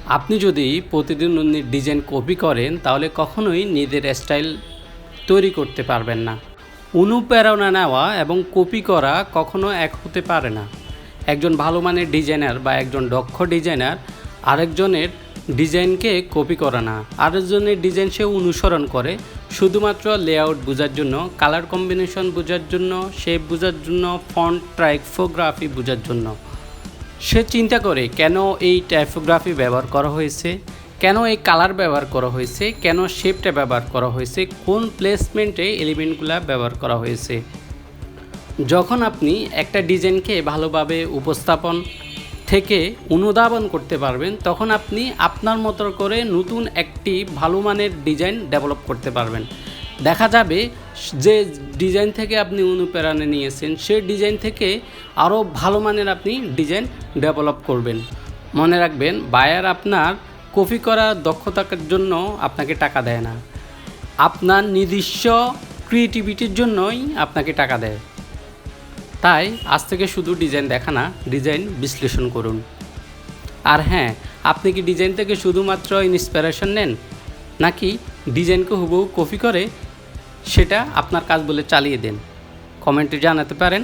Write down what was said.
আপনি যদি প্রতিদিন ডিজাইন কপি করেন তাহলে কখনোই নিজের স্টাইল তৈরি করতে পারবেন না। অনুপ্রেরণা নেওয়া এবং কপি করা কখনো এক হতে পারে না। একজন ভালো মানের ডিজাইনার বা একজন দক্ষ ডিজাইনার আরেকজনের ডিজাইনকে কপি করে না, আরেকজনের ডিজাইন সে অনুসরণ করে শুধুমাত্র লেআউট বোঝার জন্য, কালার কম্বিনেশন বোঝার জন্য, শেপ বোঝার জন্য, ফন্ট টাইপোগ্রাফি বোঝার জন্য। সে চিন্তা করে কেন এই টাইপোগ্রাফি ব্যবহার করা হয়েছে, কেন এই কালার ব্যবহার করা হয়েছে, কেন শেপটা ব্যবহার করা হয়েছে, কোন প্লেসমেন্টে এলিমেন্টগুলো ব্যবহার করা হয়েছে। যখন আপনি একটা ডিজাইনকে ভালোভাবে উপস্থাপন থেকে অনুধাবন করতে পারবেন, তখন আপনি আপনার মতো করে নতুন একটি ভালো মানের ডিজাইন ডেভেলপ করতে পারবেন। দেখা যাবে যে ডিজাইন থেকে আপনি অনুপ্রেরণা নিয়েছেন, সেই ডিজাইন থেকে আরও ভালো মানের আপনি ডিজাইন ডেভেলপ করবেন। মনে রাখবেন, বায়ার আপনার কপি করার দক্ষতার জন্য আপনাকে টাকা দেয় না, আপনার নিজস্ব ক্রিয়েটিভিটির জন্যই আপনাকে টাকা দেয়। তাই আজ থেকে শুধু ডিজাইন দেখা না, ডিজাইন বিশ্লেষণ করুন। আর হ্যাঁ, আপনি কি ডিজাইন থেকে শুধুমাত্র ইন্সপিরেশন নেন, নাকি ডিজাইনকে হুবহু কপি করে সেটা আপনার কাজ বলে চালিয়ে দেন? কমেন্টে জানাতে পারেন।